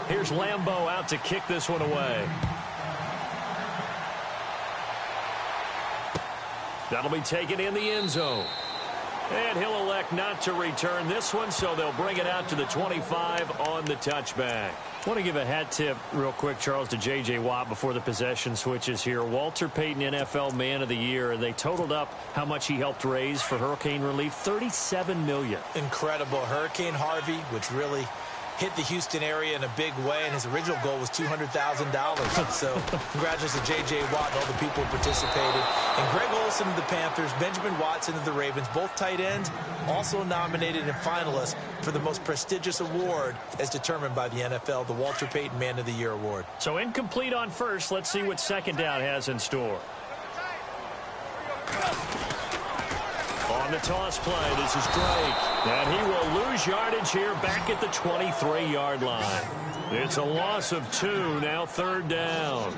Here's Lambeau out to kick this one away. That'll be taken in the end zone. And he'll elect not to return this one, so they'll bring it out to the 25 on the touchback. I want to give a hat tip real quick, Charles, to J.J. Watt before the possession switches here. Walter Payton, NFL Man of the Year. They totaled up how much he helped raise for hurricane relief, $37 million. Incredible. Hurricane Harvey, which really hit the Houston area in a big way, and his original goal was $200,000. So congratulations to J.J. Watt and all the people who participated. And Greg Olsen of the Panthers, Benjamin Watson of the Ravens, both tight ends, also nominated and finalists for the most prestigious award as determined by the NFL, the Walter Payton Man of the Year Award. So incomplete on first. Let's see what second down has in store. On the toss play, this is Drake. And he will lose yardage here back at the 23-yard line. It's a loss of 2, now third down.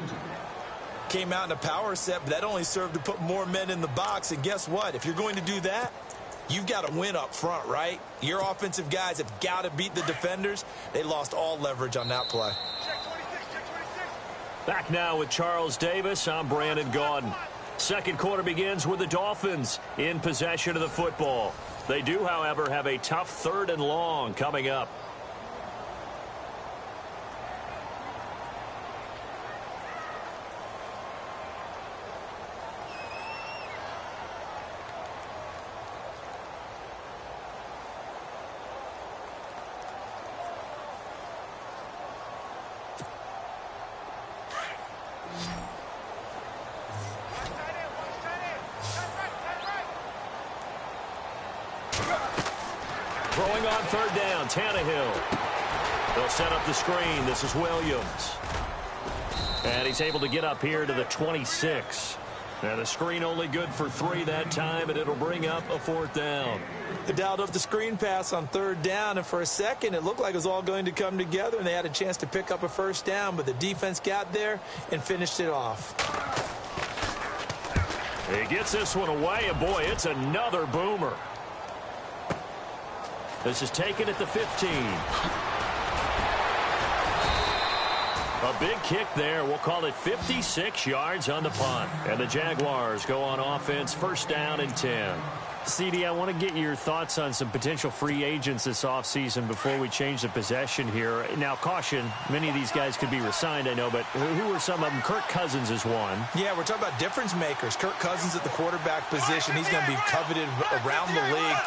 Came out in a power set, but that only served to put more men in the box. And guess what? If you're going to do that, you've got to win up front, right? Your offensive guys have got to beat the defenders. They lost all leverage on that play. Back now with Charles Davis. I'm Brandon Gaudin. Second quarter begins with the Dolphins in possession of the football. They do, however, have a tough third and long coming up. Throwing on third down, Tannehill. They'll set up the screen. This is Williams. And he's able to get up here to the 26. And the screen only good for 3 that time, and it'll bring up a fourth down. They dialed up the screen pass on third down, and for a second it looked like it was all going to come together, and they had a chance to pick up a first down, but the defense got there and finished it off. He gets this one away, and boy, it's another boomer. This is taken at the 15. A big kick there. We'll call it 56 yards on the punt. And the Jaguars go on offense, first down and 10. CD, I want to get your thoughts on some potential free agents this offseason before we change the possession here. Now, caution, many of these guys could be resigned, I know, but who are some of them? Kirk Cousins is one. Yeah, we're talking about difference makers. Kirk Cousins at the quarterback position. He's going to be coveted around the league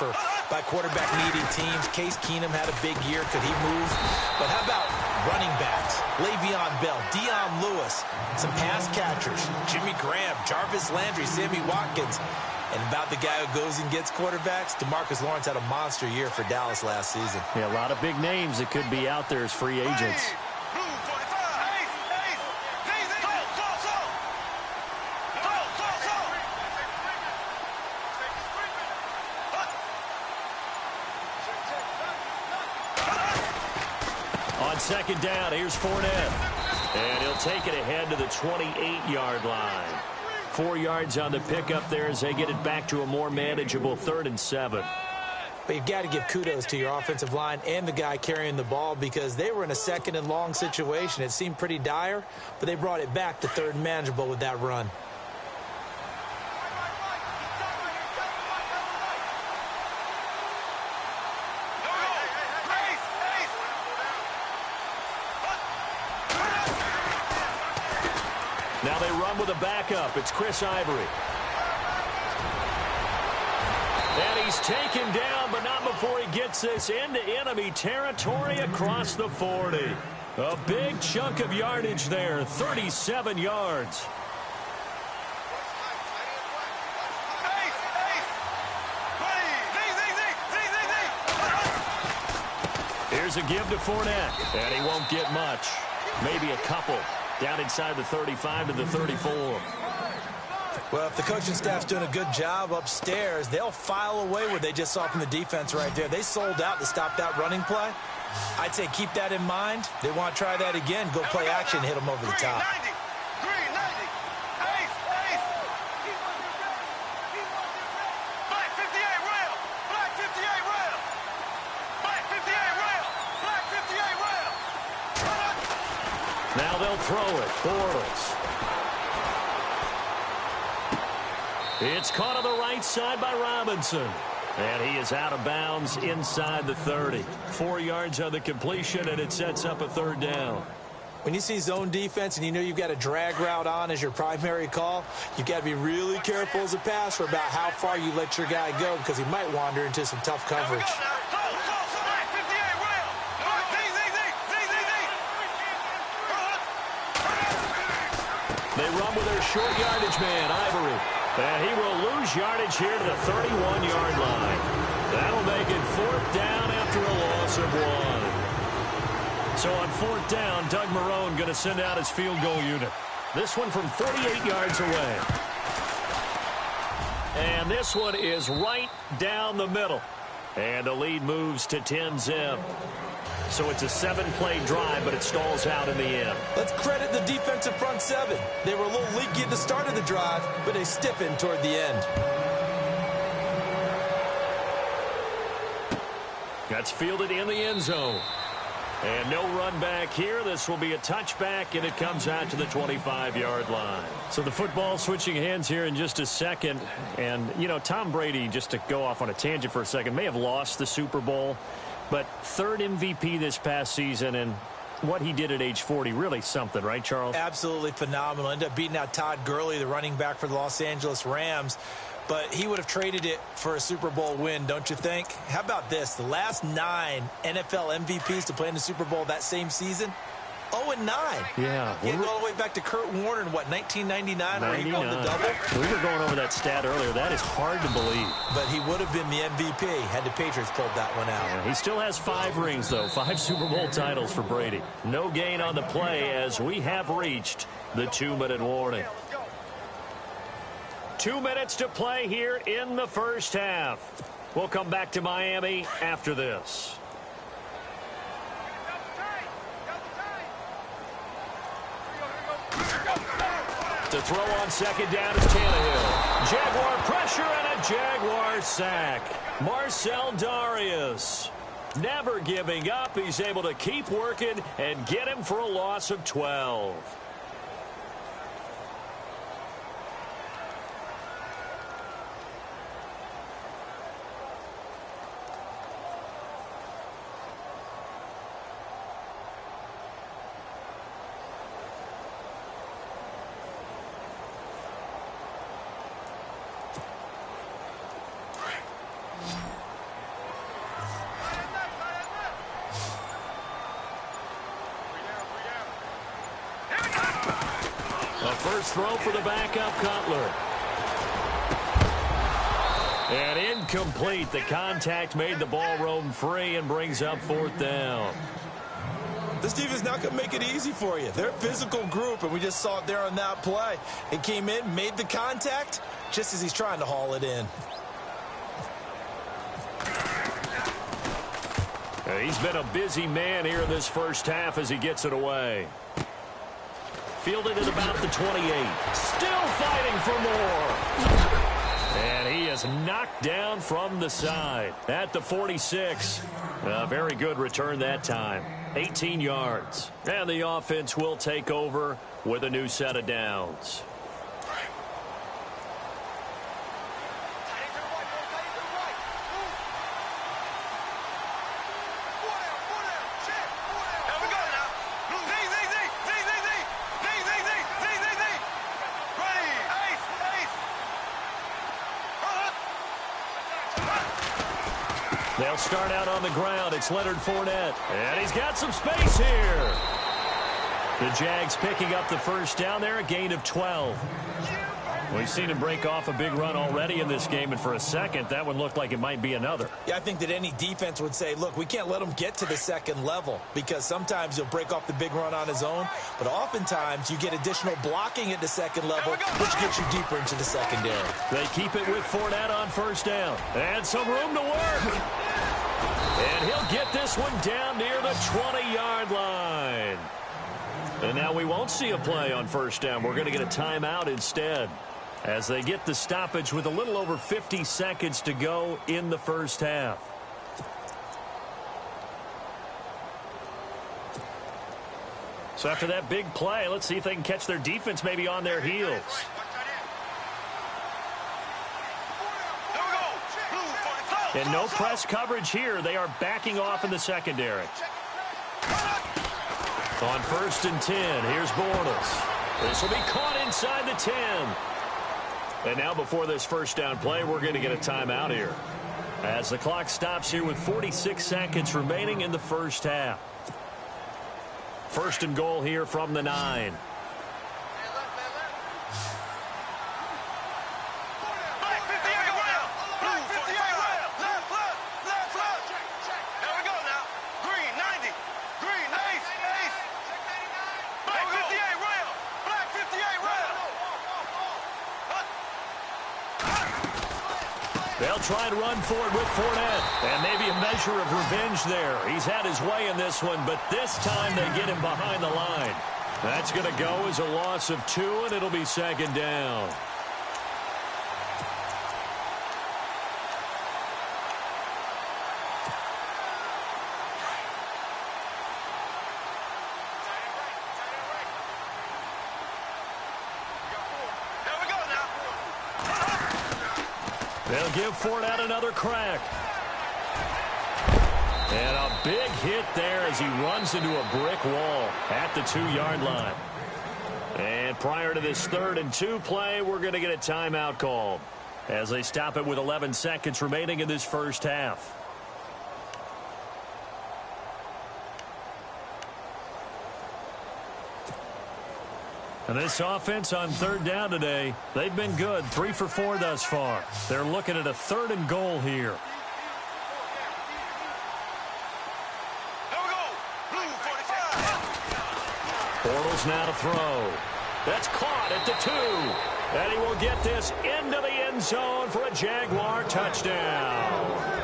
by quarterback-needy teams. Case Keenum had a big year. Could he move? But how about running backs? Le'Veon Bell, Dion Lewis, some pass catchers, Jimmy Graham, Jarvis Landry, Sammy Watkins. And about the guy who goes and gets quarterbacks, DeMarcus Lawrence had a monster year for Dallas last season. Yeah, a lot of big names that could be out there as free agents. On second down, here's Fournette. And he'll take it ahead to the 28-yard line. 4 yards on the pickup there as they get it back to a more manageable 3rd and 7. But you've got to give kudos to your offensive line and the guy carrying the ball because they were in a second and long situation. It seemed pretty dire, but they brought it back to 3rd and manageable with that run. Now they run with a backup. It's Chris Ivory. And he's taken down, but not before he gets this into enemy territory across the 40. A big chunk of yardage there, 37 yards. Here's a give to Fournette, and he won't get much. Maybe a couple. Down inside the 35 to the 34. Well, if the coaching staff's doing a good job upstairs, they'll file away what they just saw from the defense right there. They sold out to stop that running play. I'd say keep that in mind. They want to try that again. Go play action and hit them over the top. Now they'll throw it. Bortles. It's caught on the right side by Robinson. And he is out of bounds inside the 30. 4 yards on the completion, and it sets up a third down. When you see zone defense and you know you've got a drag route on as your primary call, you've got to be really careful as a passer about how far you let your guy go because he might wander into some tough coverage. They run with their short yardage man, Ivory. And he will lose yardage here to the 31-yard line. That'll make it 4th down after a loss of 1. So on 4th down, Doug Marrone going to send out his field goal unit. This one from 48 yards away. And this one is right down the middle. And the lead moves to 10-zip. So it's a 7-play drive, but it stalls out in the end. Let's credit the defensive front seven. They were a little leaky at the start of the drive, but they stiffened toward the end. That's fielded in the end zone. And no run back here. This will be a touchback, and it comes out to the 25-yard line. So the football switching hands here in just a second. And, you know, Tom Brady, just to go off on a tangent for a second, may have lost the Super Bowl. But 3rd MVP this past season, and what he did at age 40, really something, right, Charles? Absolutely phenomenal. Ended up beating out Todd Gurley, the running back for the Los Angeles Rams. But he would have traded it for a Super Bowl win, don't you think? How about this? The last 9 NFL MVPs to play in the Super Bowl that same season, 0-9. Yeah. He all the way back to Kurt Warner in, what, 1999 where he won the double? We were going over that stat earlier. That is hard to believe. But he would have been the MVP had the Patriots pulled that one out. Yeah, he still has 5 rings, though. 5 Super Bowl titles for Brady. No gain on the play as we have reached the 2-minute warning. 2 minutes to play here in the first half. We'll come back to Miami after this. To throw on 2nd down is Tannehill. Jaguar pressure and a Jaguar sack. Marcel Darius never giving up. He's able to keep working and get him for a loss of 12. First throw for the backup, Cutler. And incomplete. The contact made the ball roam free and brings up 4th down. This defense not going to make it easy for you. They're a physical group, and we just saw it there on that play. It came in, made the contact, just as he's trying to haul it in. He's been a busy man here in this first half as he gets it away. Fielded at about the 28. Still fighting for more. And he is knocked down from the side at the 46. A very good return that time. 18 yards. And the offense will take over with a new set of downs. They'll start out on the ground. It's Leonard Fournette. And he's got some space here. The Jags picking up the first down there, a gain of 12. We've seen him break off a big run already in this game, and for a second, that one looked like it might be another. Yeah, I think that any defense would say, look, we can't let him get to the second level because sometimes he'll break off the big run on his own, but oftentimes you get additional blocking at the second level, which gets you deeper into the secondary. They keep it with Fournette on first down. And some room to work. And he'll get this one down near the 20-yard line. And now we won't see a play on first down. We're going to get a timeout instead as they get the stoppage with a little over 50 seconds to go in the first half. So after that big play, let's see if they can catch their defense maybe on their heels. And no press coverage here. They are backing off in the secondary. On 1st and 10, here's Bortles. This will be caught inside the 10. And now before this first down play, we're going to get a timeout here, as the clock stops here with 46 seconds remaining in the first half. 1st and goal here from the 9. They'll try and run for it with Fournette. And maybe a measure of revenge there. He's had his way in this one, but this time they get him behind the line. That's going to go as a loss of 2, and it'll be 2nd down. They'll give Fournette another crack. And a big hit there as he runs into a brick wall at the 2-yard line. And prior to this 3rd and 2 play, we're going to get a timeout called as they stop it with 11 seconds remaining in this first half. And this offense on 3rd down today, they've been good. 3 for 4 thus far. They're looking at a 3rd and goal here. Bortles now to throw. That's caught at the 2. And he will get this into the end zone for a Jaguar touchdown.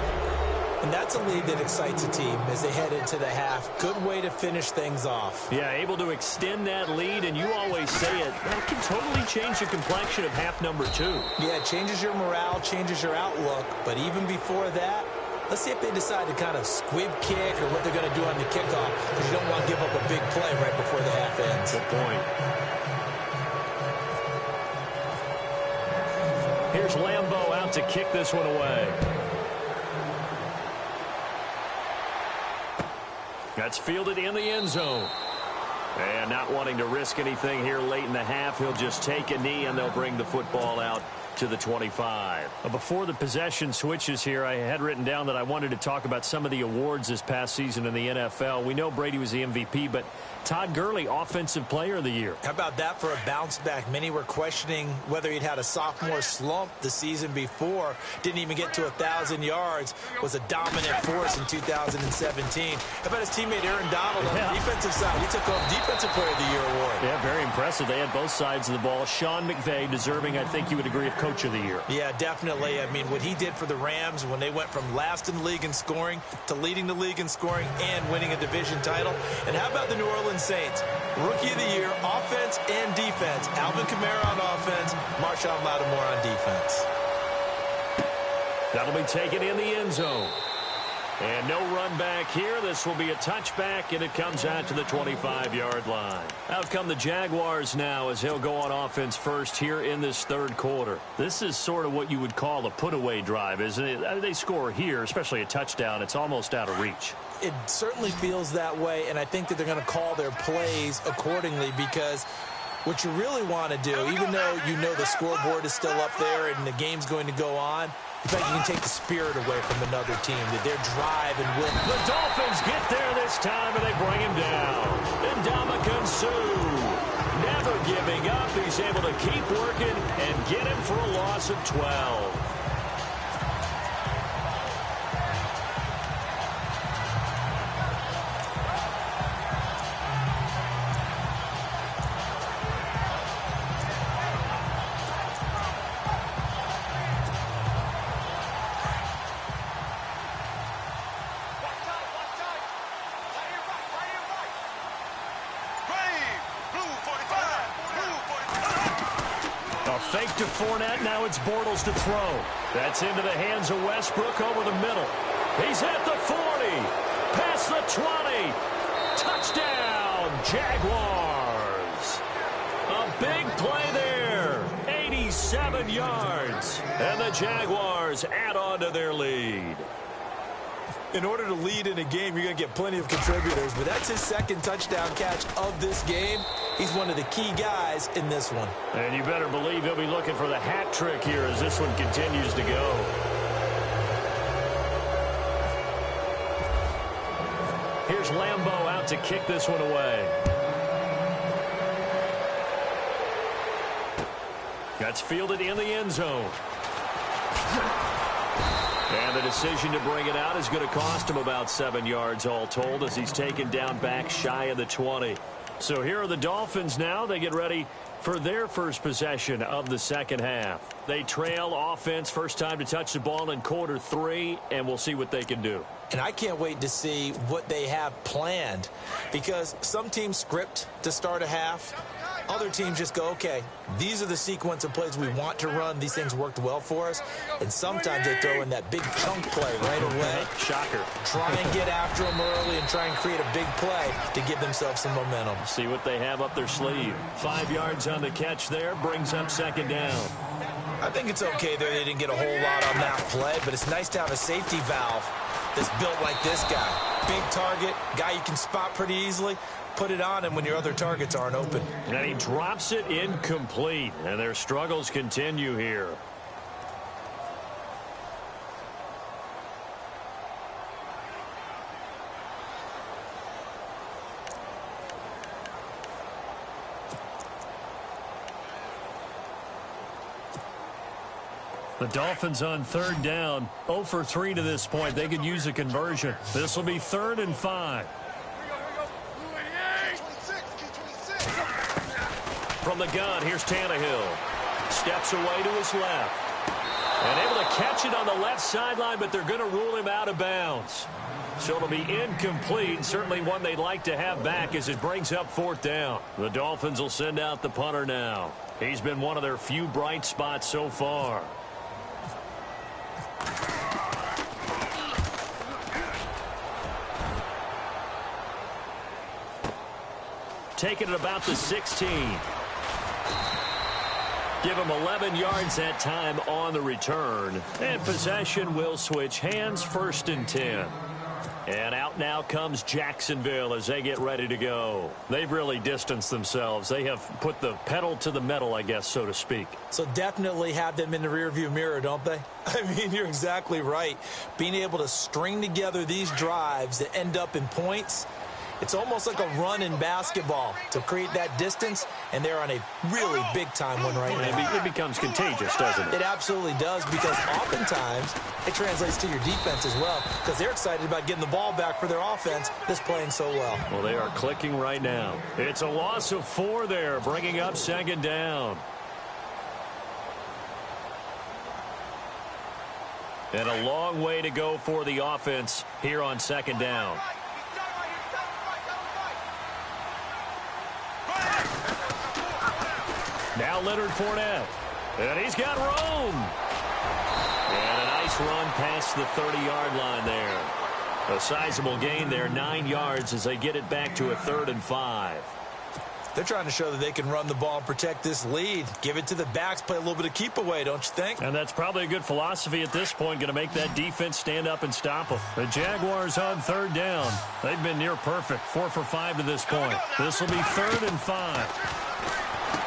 And that's a lead that excites a team as they head into the half. Good way to finish things off. Yeah, able to extend that lead, and you always say it, that can totally change the complexion of half number 2. Yeah, it changes your morale, changes your outlook. But even before that, let's see if they decide to kind of squib kick or what they're going to do on the kickoff, because you don't want to give up a big play right before the half ends. Good point. Here's Lambeau out to kick this one away. That's fielded in the end zone. And not wanting to risk anything here late in the half, he'll just take a knee and they'll bring the football out to the 25. Before the possession switches here, I had written down that I wanted to talk about some of the awards this past season in the NFL. We know Brady was the MVP, but Todd Gurley, Offensive Player of the Year. How about that for a bounce back? Many were questioning whether he'd had a sophomore slump the season before. Didn't even get to 1,000 yards. Was a dominant force in 2017. How about his teammate Aaron Donald on the defensive side? He took home Defensive Player of the Year award. Yeah, very impressive. They had both sides of the ball. Sean McVay deserving, I think you would agree, of Coach of the Year. Yeah, definitely. I mean, what he did for the Rams when they went from last in the league in scoring to leading the league in scoring and winning a division title. And how about the New Orleans Saints? Rookie of the Year, offense and defense. Alvin Kamara on offense, Marshawn Lattimore on defense. That'll be taken in the end zone. And no run back here. This will be a touchback, and it comes out to the 25-yard line. Out come the Jaguars now as he'll go on offense first here in this 3rd quarter. This is sort of what you would call a put-away drive, isn't it? They score here, especially a touchdown. It's almost out of reach. It certainly feels that way, and I think that they're going to call their plays accordingly, because what you really want to do, even though you know the scoreboard is still up there and the game's going to go on, in fact, you can take the spirit away from another team, that their drive and will. The Dolphins get there this time, and they bring him down. And Ndamukong Suh, never giving up. He's able to keep working and get him for a loss of 12. Fake to Fournette. Now it's Bortles to throw. That's into the hands of Westbrook over the middle. He's at the 40. Past the 20. Touchdown, Jaguars. A big play there. 87 yards. And the Jaguars add on to their lead. In order to lead in a game, you're going to get plenty of contributors, but that's his second touchdown catch of this game. He's one of the key guys in this one. And you better believe he'll be looking for the hat trick here as this one continues to go. Here's Lambeau out to kick this one away. That's fielded in the end zone. And the decision to bring it out is going to cost him about 7 yards all told as he's taken down back shy of the 20. So here are the Dolphins now. They get ready for their first possession of the second half. They trail offense, first time to touch the ball in quarter 3, and we'll see what they can do. And I can't wait to see what they have planned, because some teams script to start a half. Other teams just go, okay, these are the sequence of plays we want to run. These things worked well for us. And sometimes they throw in that big chunk play right away. Shocker. Try and get after them early and try and create a big play to give themselves some momentum. See what they have up their sleeve. 5 yards on the catch there, brings up second down. I think it's okay there. They didn't get a whole lot on that play, but it's nice to have a safety valve that's built like this guy. Big target, guy you can spot pretty easily. Put it on him when your other targets aren't open. And he drops it incomplete, and their struggles continue here. The Dolphins on third down, 0 for 3 to this point. They could use a conversion. This will be 3rd and 5. From the gun, here's Tannehill. Steps away to his left. And able to catch it on the left sideline, but they're going to rule him out of bounds. So it'll be incomplete. Certainly one they'd like to have back as it brings up 4th down. The Dolphins will send out the punter now. He's been one of their few bright spots so far. Taking it about the 16. Give him 11 yards that time on the return. And possession will switch hands, 1st and 10. And out now comes Jacksonville as they get ready to go. They've really distanced themselves. They have put the pedal to the metal, I guess, so to speak. So definitely have them in the rearview mirror, don't they? I mean, you're exactly right. Being able to string together these drives that end up in points, it's almost like a run in basketball to create that distance, and they're on a really big-time one right now. It becomes contagious, doesn't it? It absolutely does, because oftentimes it translates to your defense as well, because they're excited about getting the ball back for their offense that's playing so well. Well, they are clicking right now. It's a loss of 4 there, bringing up 2nd down. And a long way to go for the offense here on 2nd down. Now Leonard Fournette. And he's got room. And a nice run past the 30-yard line there. A sizable gain there, 9 yards as they get it back to a 3rd and 5. They're trying to show that they can run the ball and protect this lead. Give it to the backs, play a little bit of keep away, don't you think? And that's probably a good philosophy at this point, going to make that defense stand up and stop them. The Jaguars on 3rd down. They've been near perfect, 4 for 5 to this point. This will be 3rd and 5.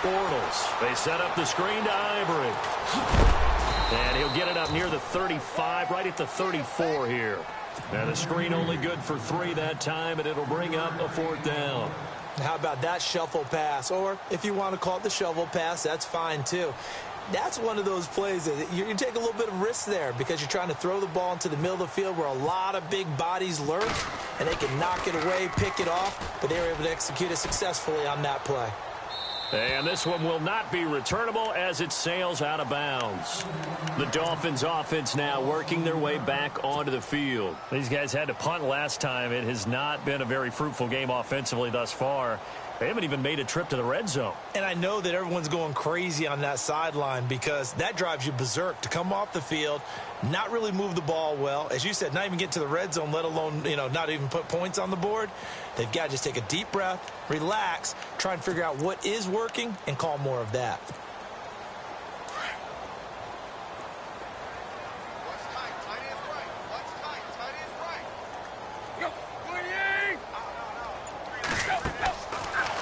Bortles. They set up the screen to Ivory. And he'll get it up near the 35, right at the 34 here. And the screen only good for 3 that time, and it'll bring up a 4th down. How about that shuffle pass? Or if you want to call it the shovel pass, that's fine too. That's one of those plays that you take a little bit of risk there because you're trying to throw the ball into the middle of the field where a lot of big bodies lurk, and they can knock it away, pick it off, but they were able to execute it successfully on that play. And this one will not be returnable as it sails out of bounds. The Dolphins offense now working their way back onto the field. These guys had to punt last time. It has not been a very fruitful game offensively thus far. They haven't even made a trip to the red zone. And I know that everyone's going crazy on that sideline because that drives you berserk to come off the field, not really move the ball well. As you said, not even get to the red zone, let alone, not even put points on the board. They've got to just take a deep breath, relax, try and figure out what is working, and call more of that.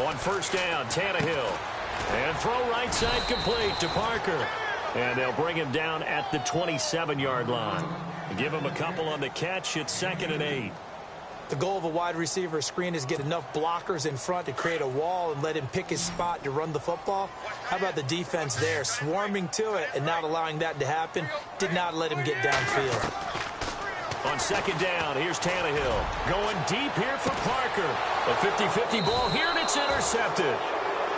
On first down, Tannehill. And throw right side complete to Parker. And they'll bring him down at the 27-yard line. Give him a couple on the catch. It's 2nd and 8. The goal of a wide receiver screen is get enough blockers in front to create a wall and let him pick his spot to run the football. How about the defense there, swarming to it and not allowing that to happen? Did not let him get downfield. On 2nd down, here's Tannehill. Going deep here for Parker. A 50-50 ball here, and it's intercepted.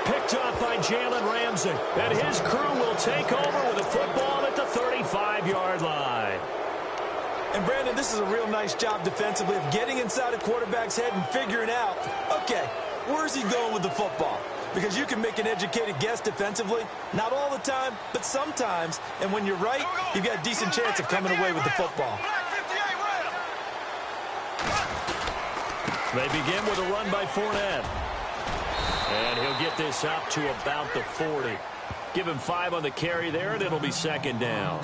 Picked off by Jalen Ramsey. And his crew will take over with a football at the 35-yard line. And, Brandon, this is a real nice job defensively of getting inside a quarterback's head and figuring out, okay, where's he going with the football? Because you can make an educated guess defensively. Not all the time, but sometimes. And when you're right, you've got a decent chance of coming away with the football. They begin with a run by Fournette. And he'll get this up to about the 40. Give him 5 on the carry there, and it'll be 2nd down.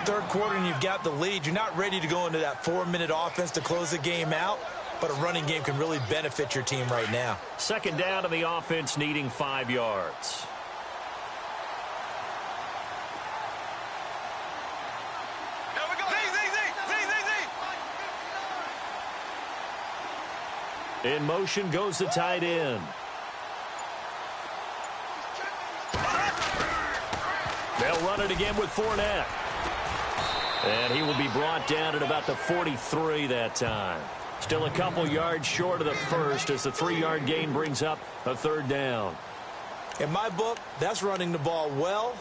Third quarter, and you've got the lead. You're not ready to go into that 4-minute offense to close the game out, but a running game can really benefit your team right now. 2nd down, and the offense needing 5 yards. In motion goes the tight end. They'll run it again with Fournette. And he will be brought down at about the 43 that time. Still a couple yards short of the first as the 3-yard gain brings up a 3rd down. In my book, that's running the ball well,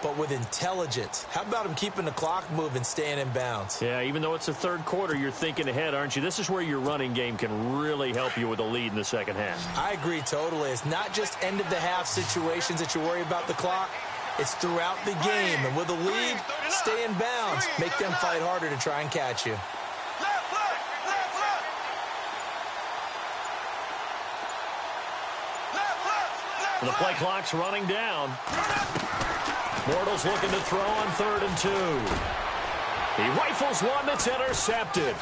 but with intelligence. How about him keeping the clock moving, staying in bounds? Yeah, even though it's the 3rd quarter, you're thinking ahead, aren't you? This is where your running game can really help you with a lead in the 2nd half. I agree totally. It's not just end-of-the-half situations that you worry about the clock. It's throughout the game. And with a lead, stay in bounds. Make them fight harder to try and catch you. The play clock's running down. Bortles looking to throw on 3rd and 2. He rifles one that's intercepted.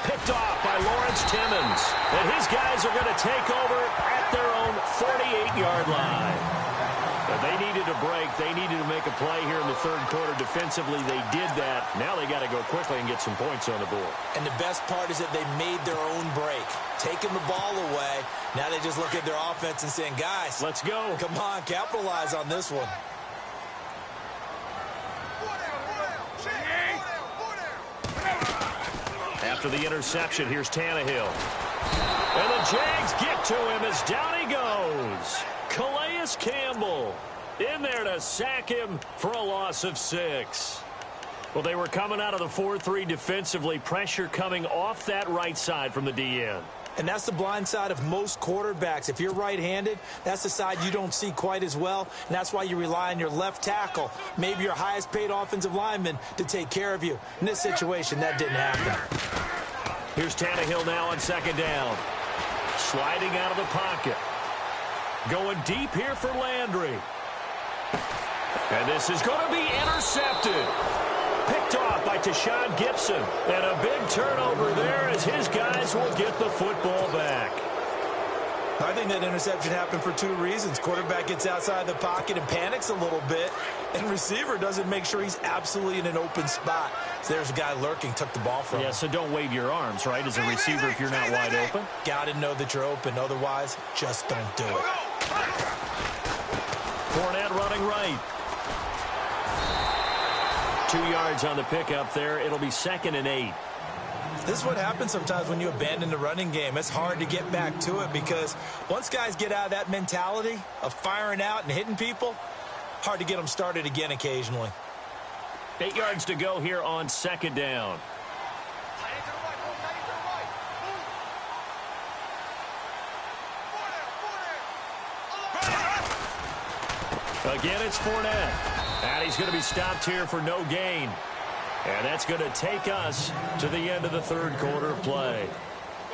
Picked off by Lawrence Timmons. And his guys are going to take over at their own 48-yard line. But they needed a break. They needed to make a play here in the 3rd quarter. Defensively, they did that. Now they got to go quickly and get some points on the board. And the best part is that they made their own break. Taking the ball away. Now they just look at their offense and saying, guys, let's go. Come on, capitalize on this one. After the interception, here's Tannehill. And the Jags get to him as down he goes. Calais Campbell in there to sack him for a loss of 6. Well, they were coming out of the 4-3 defensively. Pressure coming off that right side from the DN. And that's the blind side of most quarterbacks. If you're right-handed, that's the side you don't see quite as well. And that's why you rely on your left tackle, maybe your highest-paid offensive lineman, to take care of you. In this situation, that didn't happen. Here's Tannehill now on 2nd down. Sliding out of the pocket. Going deep here for Landry. And this is going to be intercepted. Picked off by Tashawn Gibson. And a big turnover there as his guys will get the football back. I think that interception happened for 2 reasons. Quarterback gets outside the pocket and panics a little bit. And receiver doesn't make sure he's absolutely in an open spot. So there's a guy lurking, took the ball from him. Yeah, so don't wave your arms, right, as a receiver if you're not wide open. Got to know that you're open. Otherwise, just don't do it. Fournette running right. 2 yards on the pickup there. It'll be 2nd and 8. This is what happens sometimes when you abandon the running game. It's hard to get back to it because once guys get out of that mentality of firing out and hitting people, hard to get them started again occasionally. 8 yards to go here on 2nd down. Again, it's Fournette. And he's going to be stopped here for no gain. And that's going to take us to the end of the third quarter of play.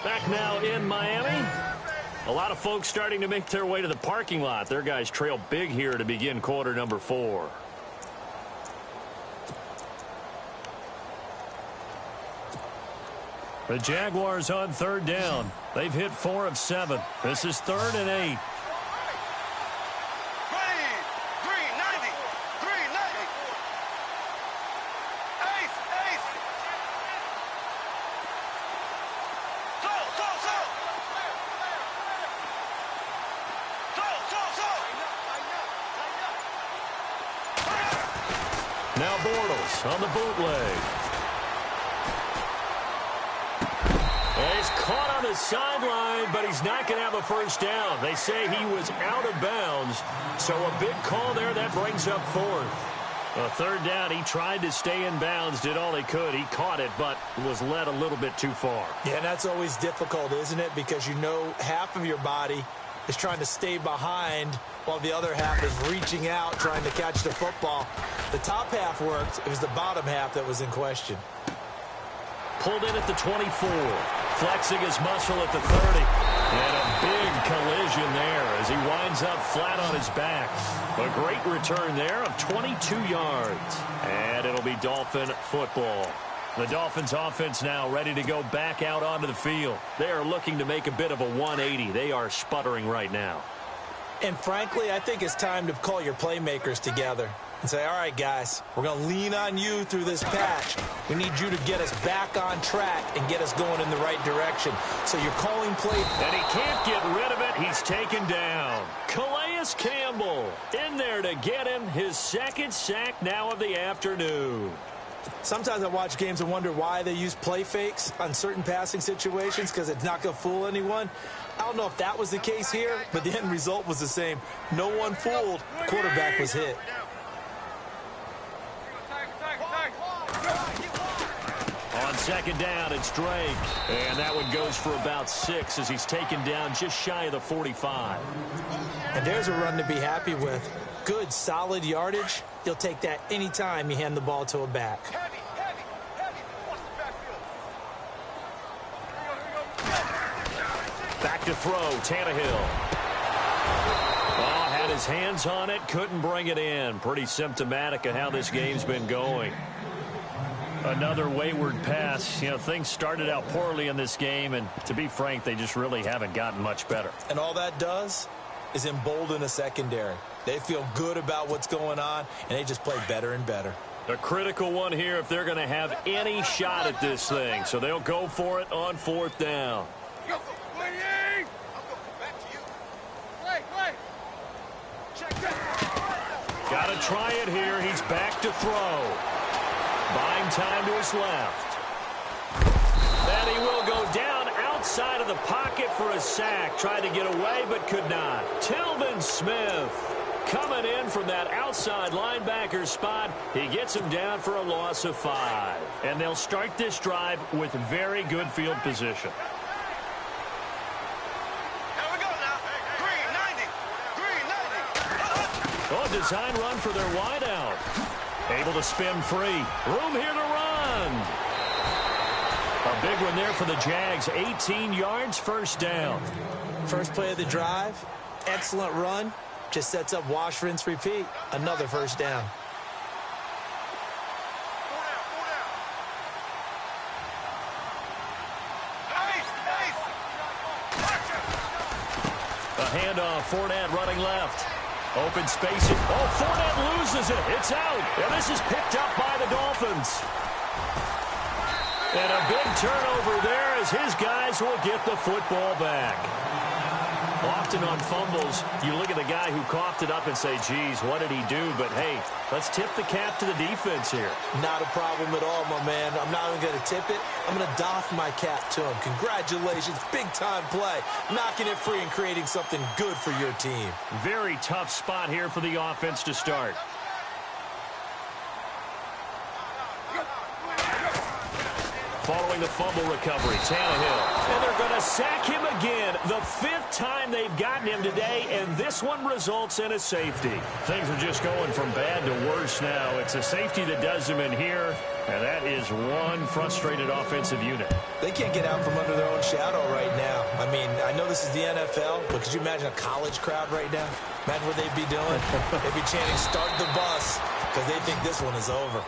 Back now in Miami. A lot of folks starting to make their way to the parking lot. Their guys trail big here to begin quarter number 4. The Jaguars on third down. They've hit 4 of 7. This is 3rd and 8. Now Bortles on the bootleg. And he's caught on the sideline, but he's not going to have a first down. They say he was out of bounds, so a big call there. That brings up 4th. A third down, he tried to stay in bounds, did all he could. He caught it, but was led a little bit too far. Yeah, and that's always difficult, isn't it? Because you know half of your body is trying to stay behind while the other half is reaching out, trying to catch the football. The top half worked. It was the bottom half that was in question. Pulled in at the 24. Flexing his muscle at the 30. And a big collision there as he winds up flat on his back. A great return there of 22 yards. And it'll be Dolphin football. The Dolphins offense now ready to go back out onto the field. They are looking to make a bit of a 180. They are sputtering right now. And frankly, I think it's time to call your playmakers together and say, all right, guys, we're going to lean on you through this patch. We need you to get us back on track and get us going in the right direction. So you're calling play. And he can't get rid of it. He's taken down. Calais Campbell in there to get him. His second sack now of the afternoon. Sometimes I watch games and wonder why they use play fakes on certain passing situations because it's not going to fool anyone. I don't know if that was the case here, but the end result was the same. No one fooled. Quarterback was hit. On second down, it's Drake. And that one goes for about 6 as he's taken down just shy of the 45. And there's a run to be happy with. Good, solid yardage. You'll take that anytime you hand the ball to a back. Back to throw, Tannehill. Oh, had his hands on it, couldn't bring it in. Pretty symptomatic of how this game's been going. Another wayward pass. You know, things started out poorly in this game, and to be frank, they just really haven't gotten much better. And all that does is embolden a secondary. They feel good about what's going on, and they just play better and better. A critical one here if they're going to have any shot at this thing. So they'll go for it on 4th down. Got to try it here. He's back to throw. Buying time to his left. And he will go down outside of the pocket for a sack. Tried to get away but could not. Telvin Smith coming in from that outside linebacker spot. He gets him down for a loss of 5. And they'll start this drive with very good field position. Oh, design run for their wideout. Able to spin free. Room here to run. A big one there for the Jags. 18 yards, first down. First play of the drive. Excellent run. Just sets up wash, rinse, repeat. Another first down. A handoff. Fournette running left. Open spacing. Oh, Fournette loses it. It's out. And this is picked up by the Dolphins. And a big turnover there as his guys will get the football back. Often on fumbles, you look at the guy who coughed it up and say, geez, what did he do? But, hey, let's tip the cap to the defense here. Not a problem at all, my man. I'm not even going to tip it. I'm going to doff my cap to him. Congratulations. Big-time play. Knocking it free and creating something good for your team. Very tough spot here for the offense to start. Following the fumble recovery, Tannehill. And they're going to sack him again. The 5th time they've gotten him today, and this one results in a safety. Things are just going from bad to worse now. It's a safety that does them in here, and that is one frustrated offensive unit. They can't get out from under their own shadow right now. I mean, I know this is the NFL, but could you imagine a college crowd right now? Imagine what they'd be doing. They'd be chanting, "Start the bus," because they think this one is over.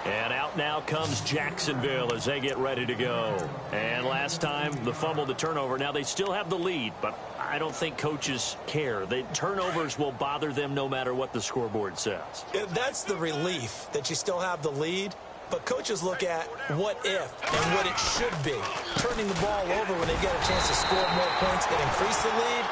And out now comes Jacksonville as they get ready to go. And last time, the fumble, the turnover. Now, they still have the lead, but I don't think coaches care. The turnovers will bother them no matter what the scoreboard says. That's the relief, that you still have the lead. But coaches look at what if and what it should be. Turning the ball over when they get a chance to score more points and increase the lead,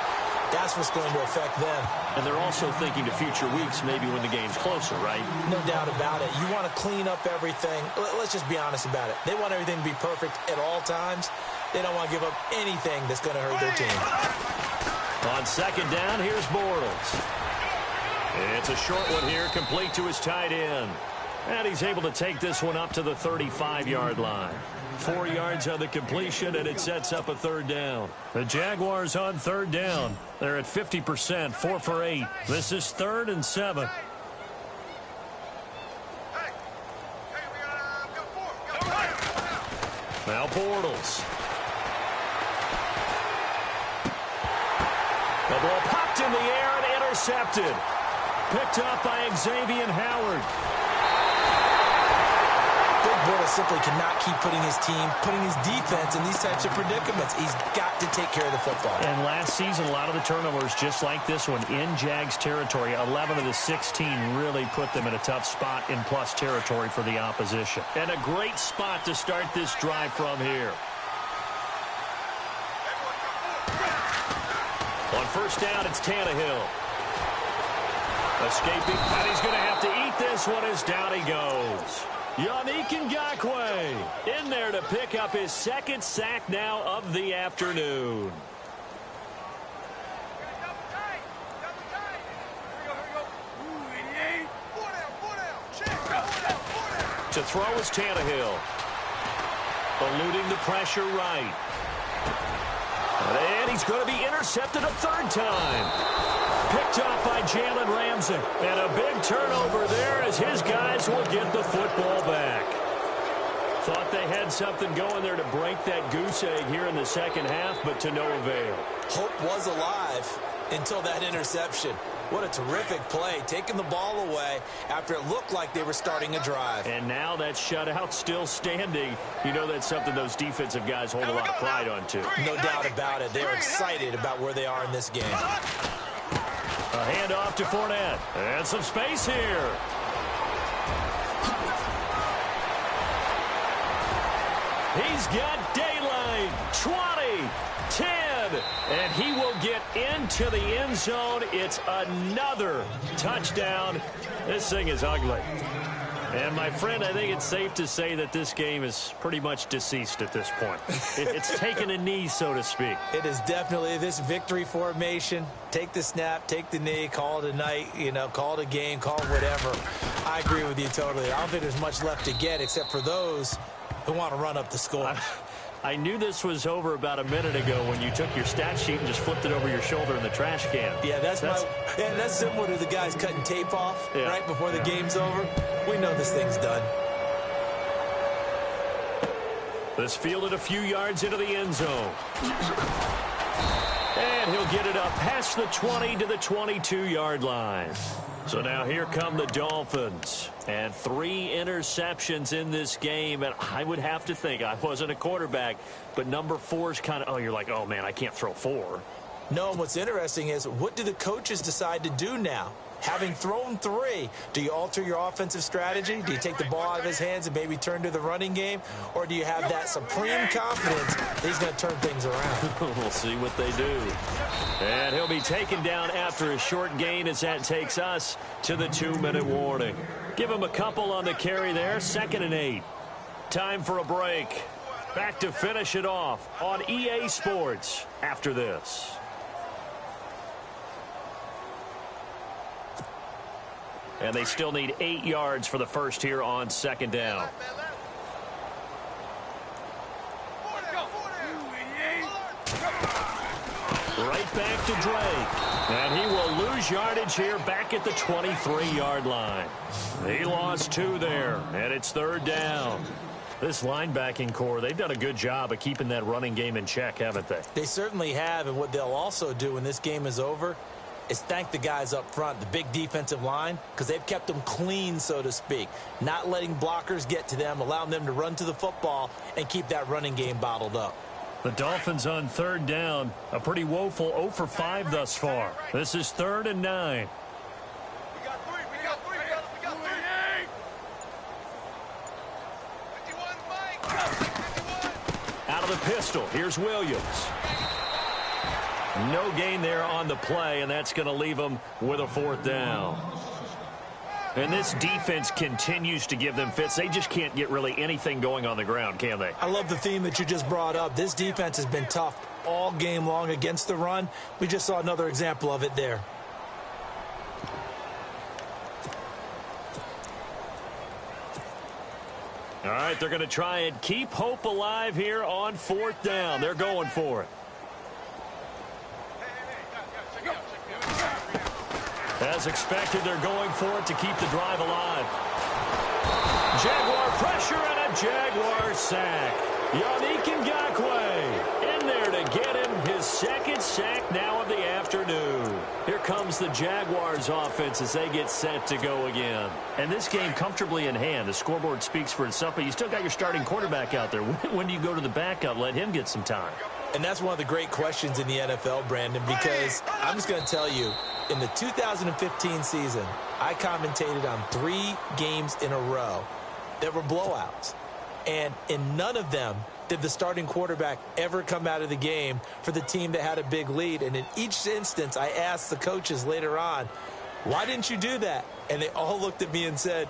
that's what's going to affect them. And they're also thinking to future weeks, maybe when the game's closer, right? No doubt about it. You want to clean up everything. Let's just be honest about it. They want everything to be perfect at all times. They don't want to give up anything that's going to hurt their team. On second down, here's Bortles. It's a short one here, complete to his tight end. And he's able to take this one up to the 35-yard line. 4 yards on the completion, and it sets up a 3rd down. The Jaguars on 3rd down. They're at 50%, 4 for 8. This is 3rd and 7. Now Bortles. The ball popped in the air and intercepted. Picked up by Xavier Howard. Bortles simply cannot keep putting his defense in these types of predicaments. He's got to take care of the football. And last season, a lot of the turnovers, just like this one, in Jags territory. 11 of the 16 really put them in a tough spot in plus territory for the opposition. And a great spot to start this drive from here. On 1st down, it's Tannehill. Escaping, and he's going to have to eat this one as down he goes. Yannick Ngakoue in there to pick up his 2nd sack now of the afternoon. To throw is Tannehill. Eluding the pressure right. And he's going to be intercepted a 3rd time. Picked off by Jalen Ramsey. And a big turnover there as his guys will get the football back. Thought they had something going there to break that goose egg here in the 2nd half, but to no avail. Hope was alive until that interception. What a terrific play, taking the ball away after it looked like they were starting a drive. And now that shutout still standing. You know that's something those defensive guys hold a lot of pride on, too. No doubt about it. They're excited about where they are in this game. A handoff to Fournette. And some space here. He's got daylight. 20, 10, and he will get into the end zone. It's another touchdown. This thing is ugly. And, my friend, I think it's safe to say that this game is pretty much deceased at this point. It's taken a knee, so to speak. It is definitely this victory formation. Take the snap, take the knee, call it a night, call it a game, call it whatever. I agree with you totally. I don't think there's much left to get except for those who want to run up the score. I knew this was over about a minute ago when you took your stat sheet and just flipped it over your shoulder in the trash can. Yeah, that's similar to the guys cutting tape off right before the game's over. We know this thing's done. This fielded a few yards into the end zone. And he'll get it up past the 20 to the 22-yard line. So now here come the Dolphins. And 3 interceptions in this game. And I would have to think, I wasn't a quarterback, but number 4 is kind of, you're like, oh, man, I can't throw 4. No, what's interesting is what do the coaches decide to do now? Having thrown 3, do you alter your offensive strategy? Do you take the ball out of his hands and maybe turn to the running game? Or do you have that supreme confidence that he's going to turn things around? We'll see what they do. And he'll be taken down after a short gain as that takes us to the 2-minute warning. Give him a couple on the carry there. 2nd and 8. Time for a break. Back to finish it off on EA Sports after this. And they still need 8 yards for the first here on 2nd down. Right back to Drake. And he will lose yardage here back at the 23-yard line. He lost 2 there, and it's 3rd down. This linebacking core, they've done a good job of keeping that running game in check, haven't they? They certainly have, and what they'll also do when this game is over is thank the guys up front, the big defensive line, because they've kept them clean, so to speak, not letting blockers get to them, allowing them to run to the football and keep that running game bottled up. The Dolphins on 3rd down, a pretty woeful 0 for 5 thus far. This is 3rd and 9. Out of the pistol, here's Williams. No gain there on the play, and that's going to leave them with a 4th down. And this defense continues to give them fits. They just can't get really anything going on the ground, can they? I love the theme that you just brought up. This defense has been tough all game long against the run. We just saw another example of it there. All right, they're going to try and keep hope alive here on 4th down. They're going for it. As expected, they're going for it to keep the drive alive. Jaguar pressure and a Jaguar sack. Yannick Ngakoue in there to get him his 2nd sack now of the afternoon. Here comes the Jaguars offense as they get set to go again. And this game comfortably in hand. The scoreboard speaks for itself, but you still got your starting quarterback out there. When do you go to the backup? Let him get some time. And that's one of the great questions in the NFL, Brandon, because I'm just going to tell you, in the 2015 season, I commentated on 3 games in a row that were blowouts. And in none of them did the starting quarterback ever come out of the game for the team that had a big lead. And in each instance, I asked the coaches later on, why didn't you do that? And they all looked at me and said,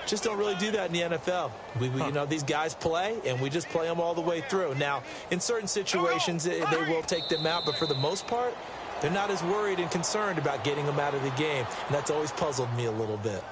just don't really do that in the NFL. You know, these guys play, and we just play them all the way through. Now, in certain situations, they will take them out, but for the most part, they're not as worried and concerned about getting them out of the game. And that's always puzzled me a little bit.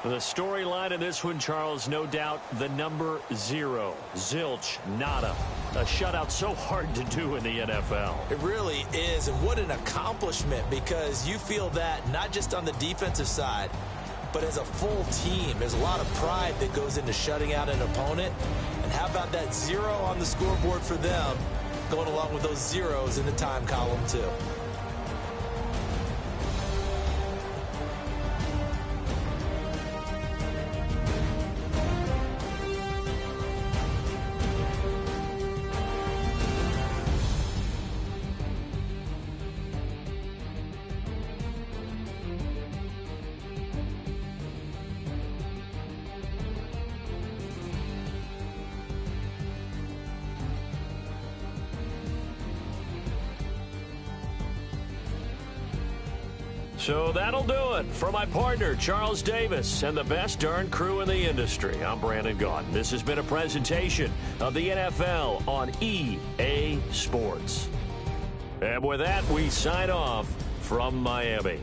The storyline in this one, Charles, no doubt the number 0. Zilch, nada. A shutout so hard to do in the NFL. It really is, and what an accomplishment, because you feel that not just on the defensive side, but as a full team. There's a lot of pride that goes into shutting out an opponent. And how about that 0 on the scoreboard for them, going along with those zeros in the time column, too. So that'll do it for my partner, Charles Davis, and the best darn crew in the industry. I'm Brandon Gaudin. This has been a presentation of the NFL on EA Sports. And with that, we sign off from Miami.